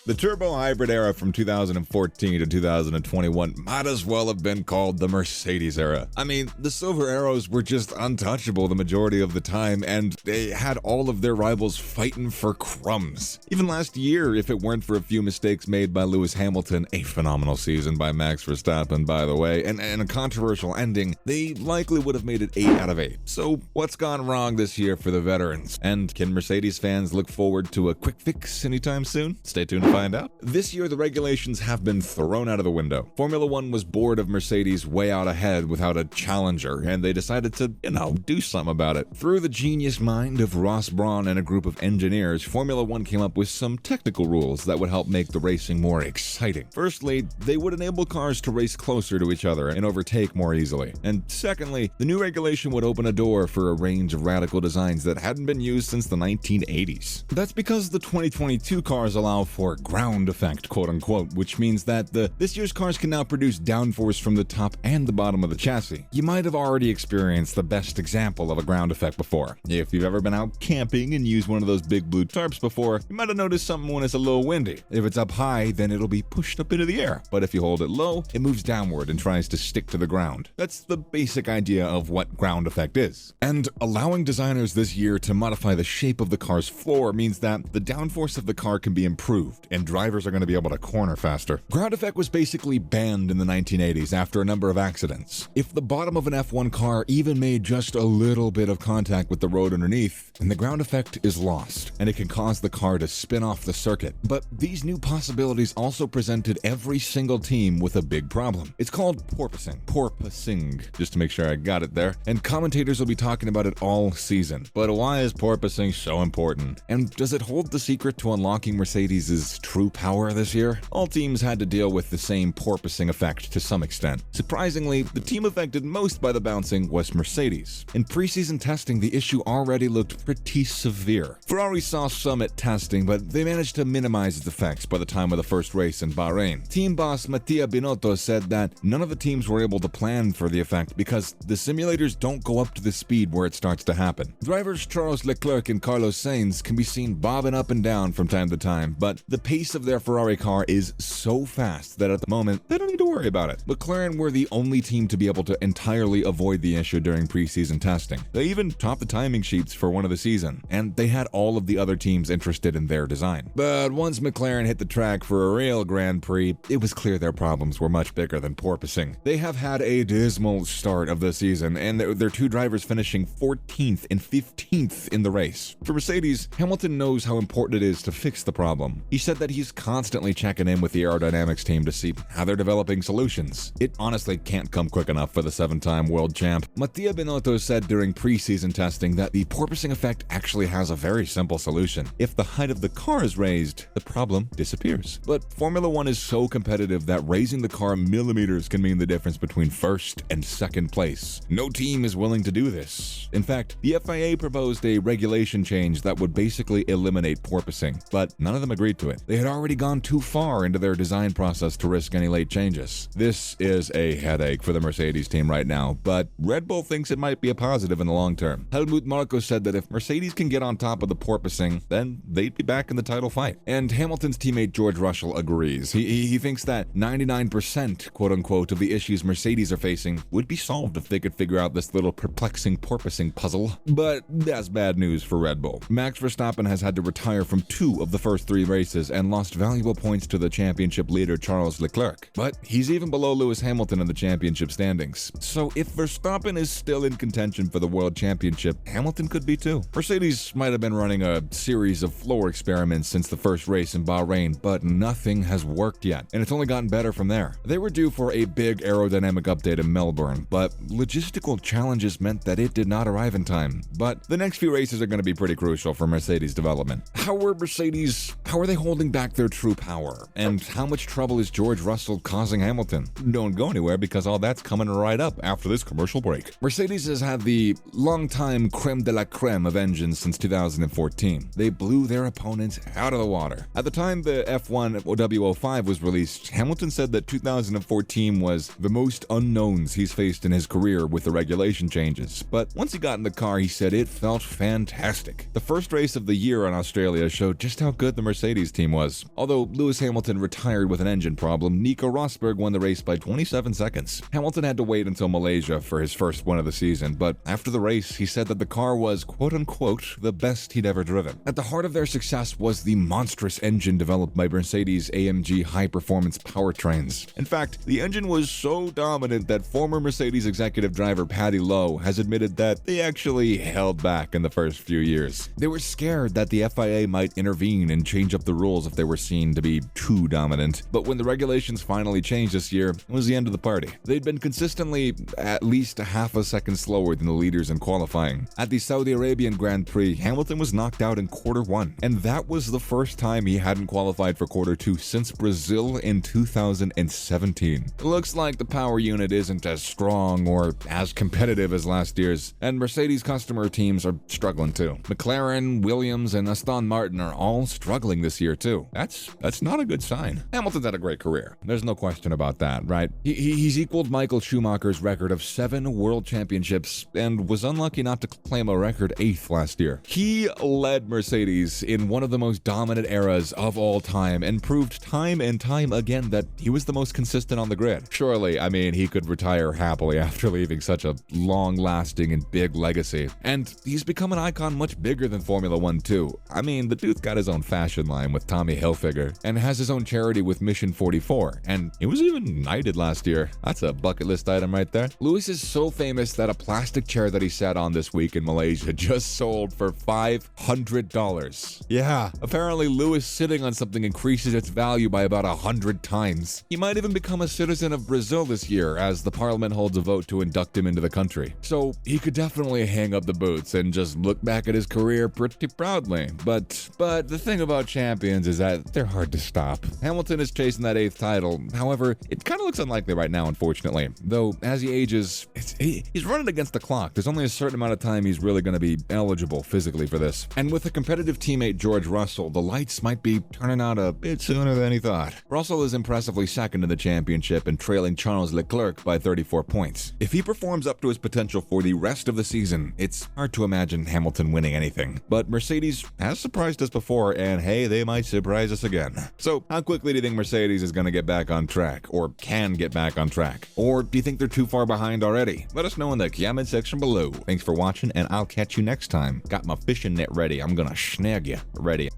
The turbo hybrid era from 2014 to 2021 might as well have been called the Mercedes era. I mean, the Silver Arrows were just untouchable the majority of the time, and they had all of their rivals fighting for crumbs. Even last year, if it weren't for a few mistakes made by Lewis Hamilton, a phenomenal season by Max Verstappen, by the way, and a controversial ending, they likely would have made it 8 out of 8. So what's gone wrong this year for the veterans? And can Mercedes fans look forward to a quick fix anytime soon? Stay tuned to find out. This year, the regulations have been thrown out of the window. Formula One was bored of Mercedes way out ahead without a challenger, and they decided to, do something about it. Through the genius mind of Ross Brawn and a group of engineers, Formula One came up with some technical rules that would help make the racing more exciting. Firstly, they would enable cars to race closer to each other and overtake more easily. And secondly, the new regulation would open a door for a range of radical designs that hadn't been used since the 1980s. That's because the 2022 cars allow for ground effect, quote unquote, which means that this year's cars can now produce downforce from the top and the bottom of the chassis. You might have already experienced the best example of a ground effect before. If you've ever been out camping and used one of those big blue tarps before, you might have noticed something when it's a little windy. If it's up high, then it'll be pushed up into the air, but if you hold it low, it moves downward and tries to stick to the ground. That's the basic idea of what ground effect is. And allowing designers this year to modify the shape of the car's floor means that the downforce of the car can be improved, and drivers are going to be able to corner faster. Ground effect was basically banned in the 1980s after a number of accidents. If the bottom of an F1 car even made just a little bit of contact with the road underneath, then the ground effect is lost, and it can cause the car to spin off the circuit. But these new possibilities also presented every single team with a big problem. It's called porpoising. Porpoising, just to make sure I got it there. And commentators will be talking about it all season. But why is porpoising so important? And does it hold the secret to unlocking Mercedes' true power this year? All teams had to deal with the same porpoising effect to some extent. Surprisingly, the team affected most by the bouncing was Mercedes. In preseason testing, the issue already looked pretty severe. Ferrari saw some at testing, but they managed to minimize its effects by the time of the first race in Bahrain. Team boss Mattia Binotto said that none of the teams were able to plan for the effect because the simulators don't go up to the speed where it starts to happen. Drivers Charles Leclerc and Carlos Sainz can be seen bobbing up and down from time to time, but the pace of their Ferrari car is so fast that at the moment, they don't need to worry about it. McLaren were the only team to be able to entirely avoid the issue during preseason testing. They even topped the timing sheets for one of the season, and they had all of the other teams interested in their design. But once McLaren hit the track for a real Grand Prix, it was clear their problems were much bigger than porpoising. They have had a dismal start of the season, and their two drivers finishing 14th and 15th in the race. For Mercedes, Hamilton knows how important it is to fix the problem. He said that he's constantly checking in with the aerodynamics team to see how they're developing solutions. It honestly can't come quick enough for the 7-time world champ. Mattia Binotto said during preseason testing that the porpoising effect actually has a very simple solution. If the height of the car is raised, the problem disappears. But Formula One is so competitive that raising the car millimeters can mean the difference between first and second place. No team is willing to do this. In fact, the FIA proposed a regulation change that would basically eliminate porpoising, but none of them agreed to it. They had already gone too far into their design process to risk any late changes. This is a headache for the Mercedes team right now, but Red Bull thinks it might be a positive in the long term. Helmut Marko said that if Mercedes can get on top of the porpoising, then they'd be back in the title fight. And Hamilton's teammate George Russell agrees. He thinks that 99%, quote-unquote, of the issues Mercedes are facing would be solved if they could figure out this little perplexing porpoising puzzle. But that's bad news for Red Bull. Max Verstappen has had to retire from 2 of the first 3 races and lost valuable points to the championship leader Charles Leclerc. But he's even below Lewis Hamilton in the championship standings. So if Verstappen is still in contention for the world championship, Hamilton could be too. Mercedes might have been running a series of floor experiments since the first race in Bahrain, but nothing has worked yet, and it's only gotten better from there. They were due for a big aerodynamic update in Melbourne, but logistical challenges meant that it did not arrive in time. But the next few races are going to be pretty crucial for Mercedes development. How are they holding back their true power? And how much trouble is George Russell causing Hamilton? Don't go anywhere because all that's coming right up after this commercial break. Mercedes has had the long-time creme de la creme of engines since 2014. They blew their opponents out of the water. At the time the F1 W05 was released, Hamilton said that 2014 was the most unknowns he's faced in his career with the regulation changes. But once he got in the car, he said it felt fantastic. The first race of the year in Australia showed just how good the Mercedes team team was. Although Lewis Hamilton retired with an engine problem, Nico Rosberg won the race by 27 seconds. Hamilton had to wait until Malaysia for his first win of the season, but after the race, he said that the car was, quote-unquote, the best he'd ever driven. At the heart of their success was the monstrous engine developed by Mercedes-AMG high-performance powertrains. In fact, the engine was so dominant that former Mercedes executive driver Paddy Lowe has admitted that they actually held back in the first few years. They were scared that the FIA might intervene and change up the rules if they were seen to be too dominant. But when the regulations finally changed this year, it was the end of the party. They'd been consistently at least a half a second slower than the leaders in qualifying. At the Saudi Arabian Grand Prix, Hamilton was knocked out in quarter one, and that was the first time he hadn't qualified for quarter two since Brazil in 2017. It looks like the power unit isn't as strong or as competitive as last year's, and Mercedes customer teams are struggling too. McLaren, Williams, and Aston Martin are all struggling this year too. That's not a good sign. Hamilton's had a great career. There's no question about that, right? He's equaled Michael Schumacher's record of 7 world championships and was unlucky not to claim a record 8th last year. He led Mercedes in one of the most dominant eras of all time and proved time and time again that he was the most consistent on the grid. Surely, I mean, he could retire happily after leaving such a long-lasting and big legacy. And he's become an icon much bigger than Formula One too. I mean, the dude's got his own fashion line with Tommy Hilfiger and has his own charity with Mission 44, and he was even knighted last year. That's a bucket list item right there. Lewis is so famous that a plastic chair that he sat on this week in Malaysia just sold for $500. Yeah, apparently Lewis sitting on something increases its value by about 100 times. He might even become a citizen of Brazil this year as the parliament holds a vote to induct him into the country. So he could definitely hang up the boots and just look back at his career pretty proudly. But the thing about champions is that they're hard to stop. Hamilton is chasing that 8th title. However, it kind of looks unlikely right now, unfortunately. Though, as he ages, he's running against the clock. There's only a certain amount of time he's really going to be eligible physically for this. And with a competitive teammate George Russell, the lights might be turning out a bit sooner than he thought. Russell is impressively second in the championship and trailing Charles Leclerc by 34 points. If he performs up to his potential for the rest of the season, it's hard to imagine Hamilton winning anything. But Mercedes has surprised us before, and hey, they might surprise us again. So, how quickly do you think Mercedes is going to get back on track, or can get back on track? Or do you think they're too far behind already? Let us know in the comment section below. Thanks for watching, and I'll catch you next time. Got my fishing net ready. I'm gonna snag you. Ready.